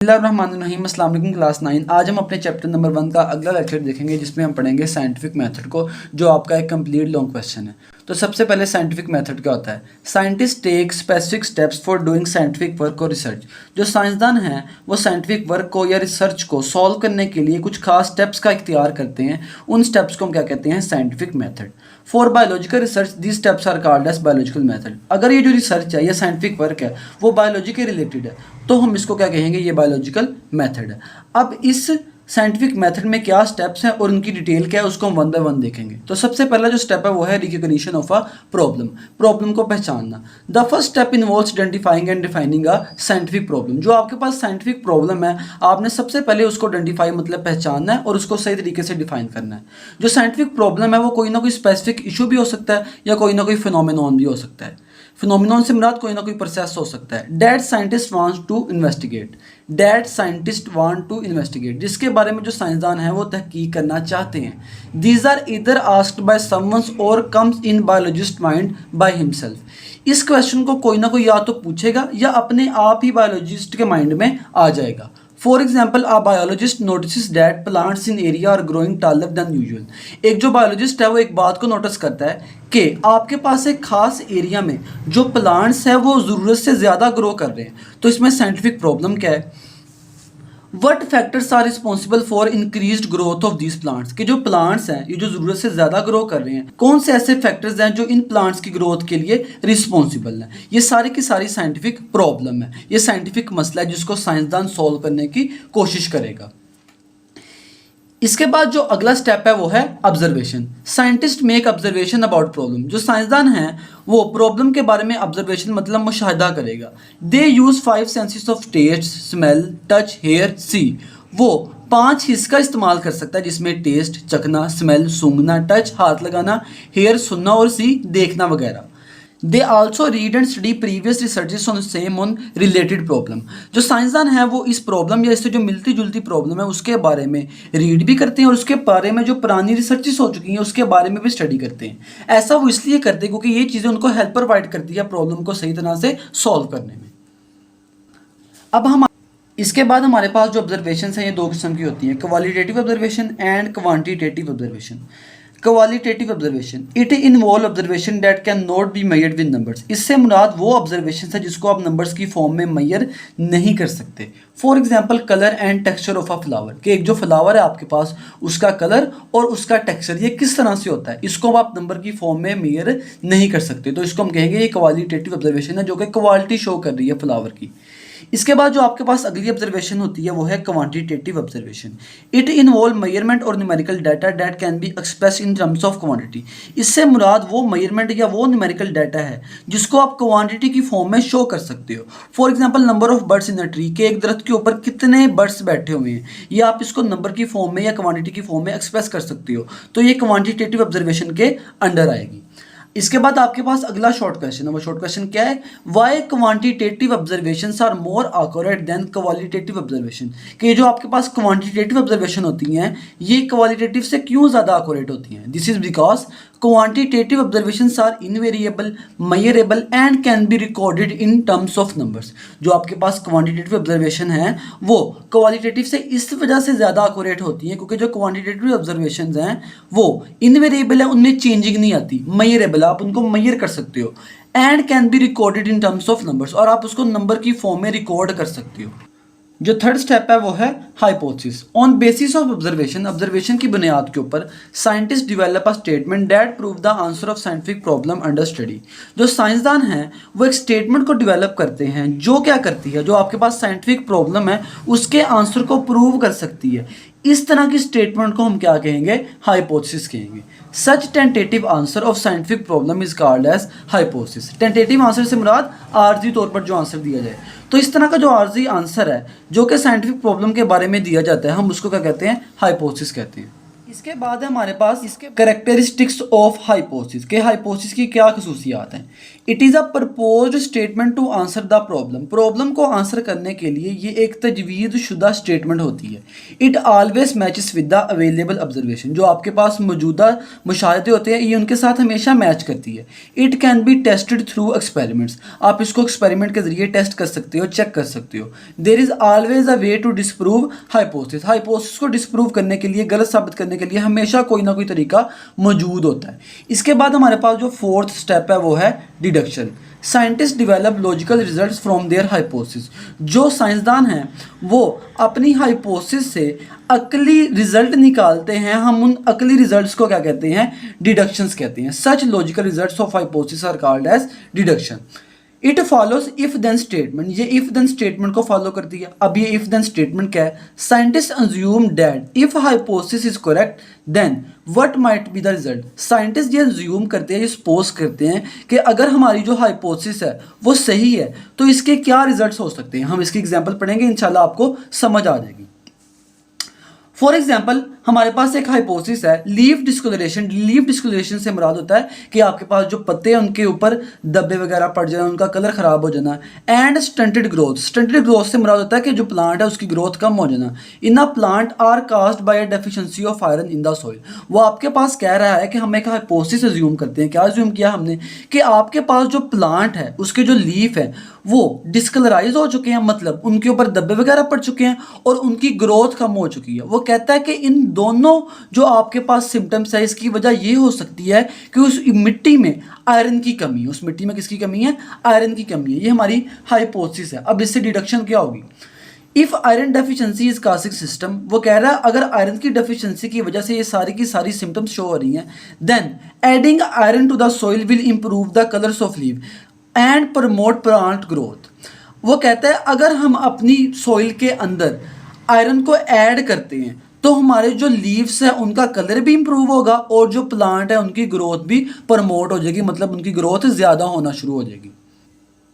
बिस्मिल्लाहिर्रहमानिर्रहीम। अस्सलाम वालेकुम क्लास 9। आज हम अपने चैप्टर नंबर 1 का अगला लेक्चर देखेंगे जिसमें हम पढ़ेंगे साइंटिफिक मेथड को, जो आपका एक कंप्लीट लॉन्ग क्वेश्चन है। तो सबसे पहले साइंटिफिक मेथड क्या होता है? Scientist take specific steps for doing scientific work और रिसर्च। जो साइंसदान हैं वो साइंटिफिक वर्क को या रिसर्च को सॉल्व करने के लिए कुछ खास स्टेप्स का इख्तियार करते हैं। उन स्टेप्स को हम क्या कहते हैं? Scientific method. For biological research these steps are called as biological method. अगर ये जो रिसर्च है या साइंटिफिक वर्क है वो बायोलॉजी के रिलेटेड है तो हम इसको क्या कहेंगे? ये बायोलॉजिकल मेथड है। अब इस साइंटिफिक मेथड में क्या स्टेप्स हैं और उनकी डिटेल क्या है उसको हम वन बाय वन देखेंगे। तो सबसे पहला जो स्टेप है वो है रिकॉग्निशन ऑफ अ प्रॉब्लम को पहचानना। The first step involves identifying and defining a scientific problem. जो आपके पास साइंटिफिक प्रॉब्लम है आपने सबसे पहले उसको आइडेंटिफाई मतलब पहचानना है और उसको सही तरीके से डिफाइन करना है। जो साइंटिफिक प्रॉब्लम है वो कोई ना कोई स्पेसिफिक इशू भी हो सकता है या कोई ना कोई फिनोमिनॉन भी हो सकता है। फिनोमिनॉन से मुराद कोई ना कोई प्रोसेस हो सकता है। That scientist wants to investigate. That scientist want to investigate, जिसके बारे में जो साइंसदान हैं वो तहकीक करना चाहते हैं। दीज आर इधर आस्क्ड बाय समवंस और comes in biologist mind by himself. इस क्वेश्चन को कोई ना कोई या तो पूछेगा या अपने आप ही बायोलॉजिस्ट के माइंड में आ जाएगा। For example a biologist notice that plants in area are growing taller than usual. एक जो बायोलॉजिस्ट है वो एक बात को नोटिस करता है कि आपके पास एक खास एरिया में जो प्लांट्स है वो ज़रूरत से ज़्यादा ग्रो कर रहे हैं। तो इसमें साइंटिफिक प्रॉब्लम क्या है? What factors are responsible for increased growth of these plants. कि जो प्लांट्स हैं ये जो ज़रूरत से ज़्यादा ग्रो कर रहे हैं, कौन से ऐसे फैक्टर्स हैं जो इन प्लांट्स की ग्रोथ के लिए रिस्पॉन्सिबल हैं? ये सारी की सारी साइंटिफिक प्रॉब्लम है, ये साइंटिफिक मसला है जिसको साइंसदान सॉल्व करने की कोशिश करेगा। इसके बाद जो अगला स्टेप है वो है observation. Scientist make observation about problem. जो साइंसदान हैं वो प्रॉब्लम के बारे में ऑब्जर्वेशन मतलब मुशाहिदा करेगा। They use 5 senses of taste, smell, touch, hear, see. वो 5 हिस्स का इस्तेमाल कर सकता है जिसमें टेस्ट, चखना, स्मेल, सूंघना, टच हाथ लगाना, हेयर सुनना और सी देखना वगैरह। They also read and study previous researches on same on related problem. जो साइंसदान है वो इस प्रॉब्लम या इससे जो मिलती जुलती प्रॉब्लम है उसके बारे में रीड भी करते हैं और उसके बारे में जो पुरानी रिसर्चेस हो चुकी हैं उसके बारे में भी स्टडी करते हैं। ऐसा वो इसलिए करते हैं क्योंकि ये चीज़ें उनको हेल्प प्रोवाइड करती है प्रॉब्लम को सही तरह से सॉल्व करने में। अब हम इसके बाद हमारे पास जो ऑब्जर्वेशन हैं ये 2 किस्म की होती हैं, qualitative observation and quantitative observation. Qualitative observation it involve observation that can not be measured with numbers. इससे मुराद वो ऑब्जर्वेशन है जिसको आप नंबर्स की फॉर्म में मेजर नहीं कर सकते। For example colour and texture of a flower. कि एक जो फ्लावर है आपके पास उसका कलर और उसका टेक्सचर ये किस तरह से होता है, इसको आप नंबर की फॉर्म में मेजर नहीं कर सकते। तो इसको हम कहेंगे ये क्वालिटेटिव ऑब्जर्वेशन है जो कि क्वालिटी शो कर रही है फ्लावर की। इसके बाद जो आपके पास अगली ऑब्जर्वेशन होती है वो है quantitative observation. It involve measurement और numerical data that can be express in terms of quantity. इससे मुराद वो मेजरमेंट या वो न्यूमेरिकल डाटा है जिसको आप क्वांटिटी की फॉर्म में शो कर सकते हो। For example number of birds in a tree, के एक दरख्त के ऊपर कितने बर्ड्स बैठे हुए हैं, ये आप इसको नंबर की फॉर्म में या क्वांटिटी की फॉर्म में एक्सप्रेस कर सकते हो। तो ये क्वांटिटेटिव ऑब्जर्वेशन के अंडर आएगी। इसके बाद आपके पास अगला शॉर्ट क्वेश्चन है। वो शॉर्ट क्वेश्चन क्या है? Why quantitative observations are more accurate than qualitative observation. कि ये जो आपके पास क्वांटिटेटिव ऑब्जर्वेशन होती हैं ये क्वालिटेटिव से क्यों ज़्यादा एक्यूरेट होती हैं? This is because quantitative observations are invariable, measurable and can be recorded in terms of numbers. जो आपके पास क्वांटिटेटिव ऑब्जर्वेशन है वो क्वालिटेटिव से इस वजह से ज़्यादा एक्यूरेट होती हैं क्योंकि जो क्वांटिटेटिव ऑब्जर्वेशंस हैं वो इनवेरिएबल है, उनमें चेंजिंग नहीं आती, मेजरेबल आप उनको मेजर कर सकते हो, and can be recorded in terms of numbers और आप उसको नंबर की फॉर्म में रिकॉर्ड कर सकते हो। जो थर्ड स्टेप है वो है hypothesis. On basis of observation, observation की बुनियाद के ऊपर scientist develop a statement that prove the answer of scientific problem under study. जो साइंसदान हैं वो एक स्टेटमेंट को डिवेलप करते हैं जो क्या करती है, जो आपके पास साइंटिफिक प्रॉब्लम है उसके आंसर को प्रूव कर सकती है। इस तरह की स्टेटमेंट को हम क्या कहेंगे? हाइपोथेसिस कहेंगे। Such tentative answer of scientific problem is called as hypothesis. Tentative answer से मुराद आर्जी तौर पर जो आंसर दिया जाए। तो इस तरह का जो आर्जी आंसर है जो कि साइंटिफिक प्रॉब्लम के बारे में दिया जाता है हम उसको क्या कहते हैं? हाइपोथेसिस कहते हैं। इसके बाद है हमारे पास इसके कैरेक्टरिस्टिक्स ऑफ हाइपोथेसिस के हाइपोथेसिस की क्या खसूसियात हैं। It is a proposed statement to answer the problem को आंसर करने के लिए ये एक तजवीज़ शुदा स्टेटमेंट होती है। It always matches with the available observation, जो आपके पास मौजूदा मुशाहदे होते हैं ये उनके साथ हमेशा मैच करती है। It can be tested through experiments, आप इसको एक्सपेरिमेंट के जरिए टेस्ट कर सकते हो, चेक कर सकते हो। There is always a way to disprove hypothesis को डिसप्रूव करने के लिए, गलत साबित करने के लिए हमेशा कोई ना कोई तरीका मौजूद होता है। इसके बाद हमारे पास जो फोर्थ स्टेप है वो है deduction. Scientist develop logical results from their hypothesis, जो साइंसदान हैं वो अपनी हाइपोथेसिस से अकली रिजल्ट निकालते हैं। हम उन अकली रिजल्ट्स को क्या कहते हैं? डिडक्शंस कहते हैं। Such logical results of hypothesis are called as deduction. It follows if then statement, ये इफ देन स्टेटमेंट को फॉलो करती है। अब ये इफ देन स्टेटमेंट क्या है? Scientist assume that if hypothesis is correct then what might be the result. Scientist ये assume करते हैं, ये सपोज करते हैं कि अगर हमारी जो हाइपोथेसिस है वो सही है तो इसके क्या रिजल्ट्स हो सकते हैं। हम इसकी एग्जांपल पढ़ेंगे, इंशाल्लाह आपको समझ आ जाएगी। फॉर एग्जाम्पल हमारे पास एक हाइपोथेसिस है लीफ डिस्कलरेशन। लीफ डिस्कलरेशन से मुराद होता है कि आपके पास जो पत्ते हैं उनके ऊपर धब्बे वगैरह पड़ जाना, उनका कलर ख़राब हो जाना। And stunted growth, stunted growth से मुराद होता है कि जो प्लांट है उसकी ग्रोथ कम हो जाना। In a plant are caused by a deficiency of iron in the soil. वो आपके पास कह रहा है कि हम एक हाइपोथेसिस अज्यूम करते हैं। क्या अज्यूम किया हमने? कि आपके पास जो प्लांट है उसके जो लीफ है वो डिस्कलराइज हो चुके हैं, मतलब उनके ऊपर धब्बे वगैरह पड़ चुके हैं और उनकी ग्रोथ कम हो चुकी है। वो कहता है कि इन दोनों जो आपके पास सिम्टम्स है इसकी वजह ये हो सकती है कि उस मिट्टी में आयरन की कमी है। उस मिट्टी में किसकी कमी है? आयरन की कमी है। ये हमारी हाइपोथेसिस है। अब इससे डिडक्शन क्या होगी? If iron deficiency is caustic system, वो कह रहा है अगर आयरन की डेफिशिएंसी की वजह से ये सारी की सारी सिम्टम्स शो हो रही हैं, then adding iron to the soil will improve the colours of leaf and promote plant growth. वो कहता है अगर हम अपनी सॉइल के अंदर आयरन को ऐड करते हैं तो हमारे जो लीव्स है उनका कलर भी इंप्रूव होगा और जो प्लांट है उनकी ग्रोथ भी प्रमोट हो जाएगी, मतलब उनकी ग्रोथ ज़्यादा होना शुरू हो जाएगी।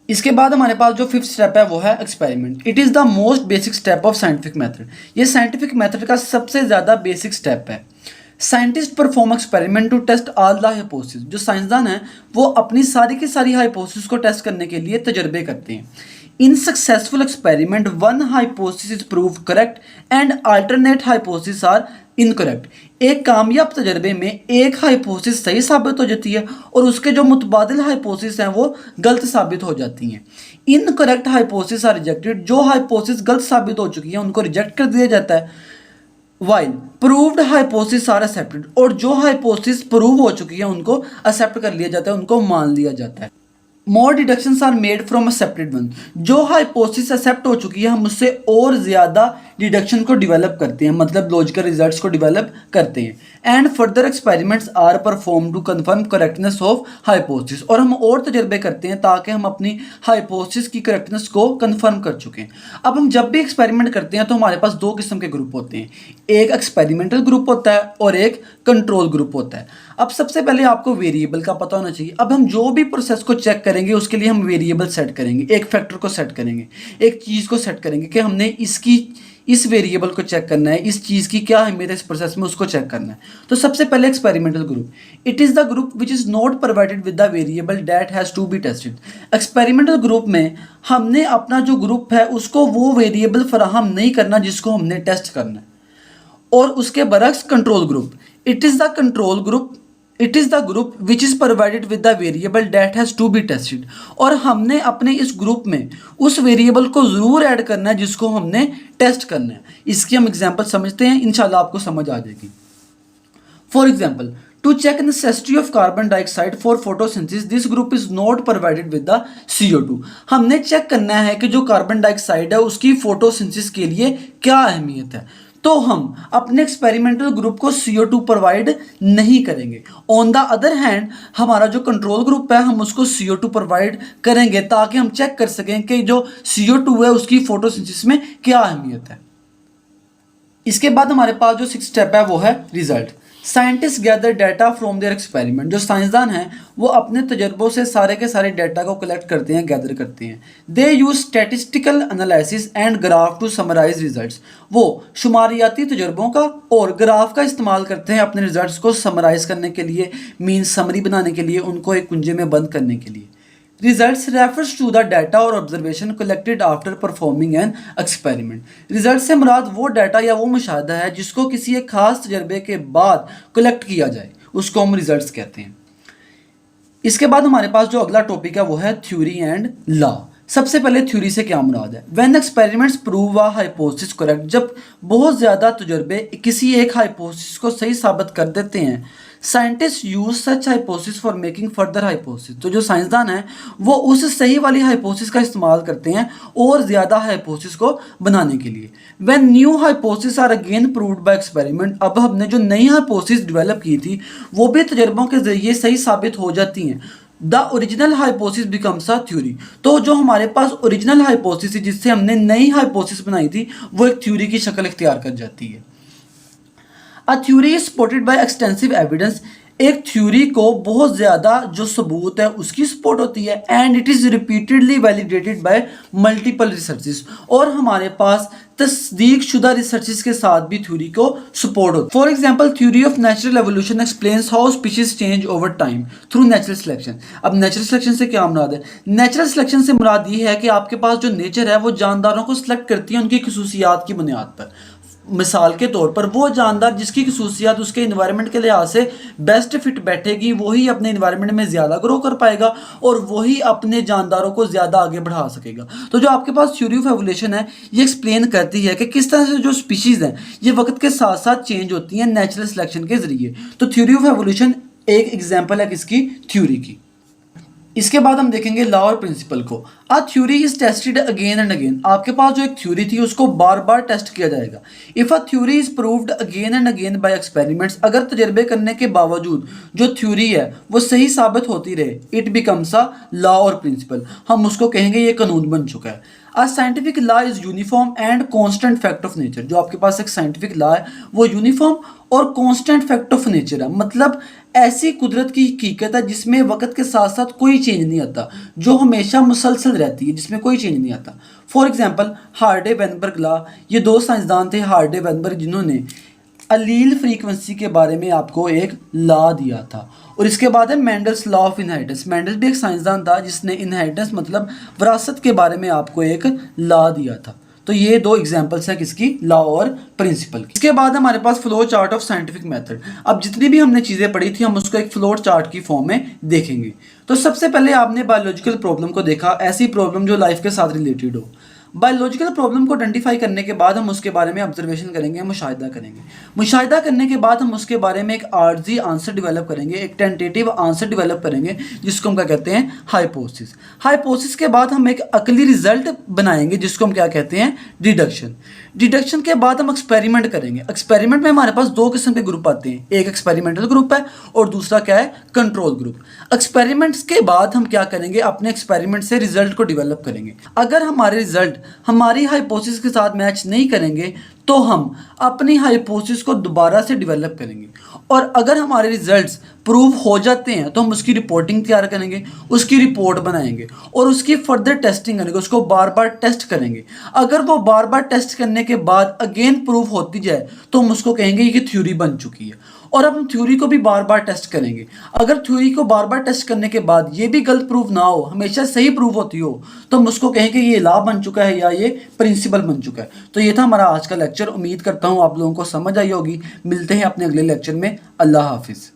इसके बाद हमारे पास जो फिफ्थ स्टेप है वो है experiment. It is the most basic step of scientific method. ये साइंटिफिक मेथड का सबसे ज़्यादा बेसिक स्टेप है। Scientist perform experiment to test all the hypothesis. जो साइंसदान हैं वो अपनी सारी की सारी हाइपोथेसिस को टेस्ट करने के लिए तजर्बे करते हैं। In successful experiment one hypothesis is prove correct and alternate hypothesis are incorrect. एक कामयाब तजर्बे में एक हाइपोथेसिस सही साबित हो जाती है और उसके जो मुतबादिल हाइपोथेसिस हैं वो गलत साबित हो जाती हैं। Incorrect hypothesis are rejected. जो हाइपोथेसिस गलत साबित हो चुकी है उनको रिजेक्ट कर दिया जाता है। While proved hypothesis are accepted, और जो हाइपोथेसिस प्रूव हो चुकी है उनको एक्सेप्ट कर लिया जाता है, उनको मान लिया जाता है। More deductions are made from accepted one. जो हाइपोथेसिस एक्सेप्ट हो चुकी है हम उससे और ज़्यादा डिडक्शन को डेवलप करते हैं, मतलब लॉजिकल रिजल्ट्स को डेवलप करते हैं। And further experiments are perform to confirm correctness of hypothesis, और हम और तजर्बे करते हैं ताकि हम अपनी हाइपोथेसिस की करेक्टनेस को कंफर्म कर चुके हैं। अब हम जब भी एक्सपेरिमेंट करते हैं तो हमारे पास दो किस्म के ग्रुप होते हैं, एक एक्सपेरिमेंटल ग्रुप होता है और एक कंट्रोल ग्रुप होता है। अब सबसे पहले आपको वेरिएबल का पता होना चाहिए। अब हम जो भी प्रोसेस को चेक करेंगे उसके लिए हम वेरिएबल सेट करेंगे, एक फैक्टर को सेट करेंगे, एक चीज़ को सेट करेंगे कि हमने इस वेरिएबल को चेक करना है, इस चीज़ की क्या अहमियत है इस प्रोसेस में उसको चेक करना है। तो सबसे पहले experimental group, it is the group which is not provided with the variable that has to be tested. Experimental group में हमने अपना जो ग्रुप है उसको वो वेरिएबल फराहम नहीं करना जिसको हमने टेस्ट करना है। और उसके बरक्स control group, it is the control group, it is the group which is provided with the variable that has to be tested. और हमने अपने इस ग्रुप में उस वेरिएबल को ज़रूर ऐड करना है जिसको हमने टेस्ट करना है। इसकी हम एग्जांपल समझते हैं, इंशाल्लाह आपको समझ आ जाएगी। For example, to check necessity of carbon dioxide for photosynthesis this group is not provided with the CO2। हमने चेक करना है कि जो कार्बन डाइऑक्साइड है उसकी फोटोसिंथेसिस के लिए क्या अहमियत है, तो हम अपने एक्सपेरिमेंटल ग्रुप को CO2 प्रोवाइड नहीं करेंगे। ऑन द अदर हैंड हमारा जो कंट्रोल ग्रुप है हम उसको CO2 प्रोवाइड करेंगे ताकि हम चेक कर सकें कि जो CO2 है उसकी फोटोसिंथेसिस में क्या अहमियत है। इसके बाद हमारे पास जो 6th स्टेप है वो है result. Scientist gather data from their experiment, जो साइंसदान हैं वो अपने तजर्बों से सारे के सारे डाटा को कलेक्ट करते हैं, गैदर करते हैं। They use statistical analysis and graph to summarise results, वो शुमारियाती तजर्बों का और ग्राफ का इस्तेमाल करते हैं अपने रिजल्ट्स को समराइज करने के लिए, मीन समरी बनाने के लिए, उनको एक कुंजे में बंद करने के लिए। Results refers to the data और observation collected after performing an experiment. Result से मुराद वो डाटा या वो मुशाहदा है जिसको किसी एक खास तजर्बे के बाद कलेक्ट किया जाए, उसको हम रिजल्ट्स कहते हैं। इसके बाद हमारे पास जो अगला टॉपिक है वो है थ्योरी एंड लॉ। सबसे पहले थ्योरी से क्या मुराद है? When experiments prove a hypothesis correct, जब बहुत ज़्यादा तजर्बे किसी एक हाइपोथेसिस को सही साबित कर देते हैं, scientist use such hypothesis for making further hypothesis, तो जो साइंसदान हैं वो उस सही वाली हाइपोथेसिस का इस्तेमाल करते हैं और ज़्यादा हाइपोथेसिस को बनाने के लिए। When new hypothesis are again proved by experiment, अब हमने जो नई हाइपोथेसिस डेवलप की थी वो भी तजर्बों के ज़रिए सही साबित हो जाती हैं, the original hypothesis becomes a theory. तो जो हमारे पास ओरिजिनल हाइपोथेसिस है जिससे हमने नई हाइपोथेसिस बनाई थी वो एक थ्योरी की शक्ल इख्तियार कर जाती है। अ theory is supported by extensive evidence, एक थ्योरी को बहुत ज़्यादा जो सबूत है उसकी सपोर्ट होती है, and it is repeatedly validated bye multiple researches, और हमारे पास तस्दीक शुदा रिसर्चेस के साथ भी थ्योरी को सपोर्ट होता है। For example theory of natural evolution explains how species change over time through natural selection. अब नेचुरल सिलेक्शन से क्या मुराद है? नेचुरल सिलेक्शन से मुराद ये है कि आपके पास जो नेचर है वो जानदारों को सिलेक्ट करती है उनकी खसूसियात की बुनियाद पर। मिसाल के तौर पर वो जानदार जिसकी खसूसियात उसके इन्वायरमेंट के लिहाज से बेस्ट फिट बैठेगी वही अपने इन्वायरमेंट में ज़्यादा ग्रो कर पाएगा और वही अपने जानदारों को ज़्यादा आगे बढ़ा सकेगा। तो जो आपके पास थ्योरी ऑफ एवोल्यूशन है ये एक्सप्लेन करती है कि किस तरह से जो स्पीशीज़ हैं ये वक्त के साथ साथ चेंज होती हैं नेचुरल सिलेक्शन के ज़रिए। तो थ्योरी ऑफ एवोल्यूशन एक एग्जाम्पल है किसकी? थ्योरी की। इसके बाद हम देखेंगे लॉ और प्रिंसिपल को। अ theory is tested again and again, आपके पास जो एक थ्योरी थी उसको बार बार टेस्ट किया जाएगा। If a theory is proved again and again by experiments, अगर तजर्बे करने के बावजूद जो थ्योरी है वो सही साबित होती रहे, इट बिकम्स अ लॉ और प्रिंसिपल, हम उसको कहेंगे ये कानून बन चुका है। A scientific law is uniform and constant fact of nature, जो आपके पास एक साइंटिफिक लॉ है वो यूनिफॉर्म और कॉन्स्टेंट फैक्ट ऑफ नेचर है, मतलब ऐसी कुदरत की हकीकत है जिसमें वक्त के साथ साथ कोई चेंज नहीं आता, जो हमेशा मुसलसल रहती है, जिसमें कोई चेंज नहीं आता। For example Hardy Weinberg law, ये दो साइंसदान थे हार्डे वेनबर्ग जिन्होंने अलील फ्रीक्वेंसी के बारे में आपको एक लॉ दिया था। और इसके बाद है Mendel's law of inheritance, Mendel भी एक साइंसदान था जिसने इनहेरिटेंस मतलब विरासत के बारे में आपको एक लॉ दिया था। तो ये दो एग्जांपल्स हैं किसकी? लॉ और प्रिंसिपल की। इसके बाद हमारे पास flow chart of scientific method. अब जितनी भी हमने चीज़ें पढ़ी थी हम उसको एक फ्लो चार्ट की फॉर्म में देखेंगे। तो सबसे पहले आपने बायोलॉजिकल प्रॉब्लम को देखा, ऐसी प्रॉब्लम जो लाइफ के साथ रिलेटेड हो। बायोलॉजिकल प्रॉब्लम को आइडेंटिफाई करने के बाद हम उसके बारे में ऑब्जर्वेशन करेंगे, मुशाहिदा करेंगे। मुशाहिदा करने के बाद हम उसके बारे में एक आर्जी आंसर डेवलप करेंगे, एक टेंटेटिव आंसर डेवलप करेंगे जिसको हम क्या कहते हैं? हाइपोथेसिस। हाइपोथेसिस के बाद हम एक अकली रिजल्ट बनाएंगे जिसको हम क्या कहते हैं? डिडक्शन। डिडक्शन के बाद हम एक्सपेरिमेंट करेंगे। एक्सपेरिमेंट में हमारे पास दो किस्म के ग्रुप आते हैं, एक एक्सपेरिमेंटल ग्रुप है और दूसरा क्या है? Control group. एक्सपेरिमेंट्स के बाद हम क्या करेंगे? अपने एक्सपेरिमेंट से रिजल्ट को डेवलप करेंगे। अगर हमारे रिजल्ट हमारी हाइपोथेसिस के साथ मैच नहीं करेंगे तो हम अपनी हाइपोथेसिस को दोबारा से डेवलप करेंगे, और अगर हमारे रिजल्ट्स प्रूव हो जाते हैं तो हम उसकी रिपोर्टिंग तैयार करेंगे, उसकी रिपोर्ट बनाएंगे और उसकी फर्दर टेस्टिंग करेंगे, उसको बार बार टेस्ट करेंगे। अगर वो बार बार टेस्ट करने के बाद अगेन प्रूव होती जाए तो हम उसको कहेंगे कि थ्योरी बन चुकी है, और अब हम थ्योरी को भी बार बार टेस्ट करेंगे। अगर थ्योरी को बार बार टेस्ट करने के बाद ये भी गलत प्रूव ना हो, हमेशा सही प्रूव होती हो, तो हम उसको कहेंगे ये लॉ बन चुका है या ये प्रिंसिपल बन चुका है। तो ये था हमारा आज का लेक्चर। उम्मीद करता हूँ आप लोगों को समझ आई होगी। मिलते हैं अपने अगले लेक्चर में। अल्लाह हाफिज़।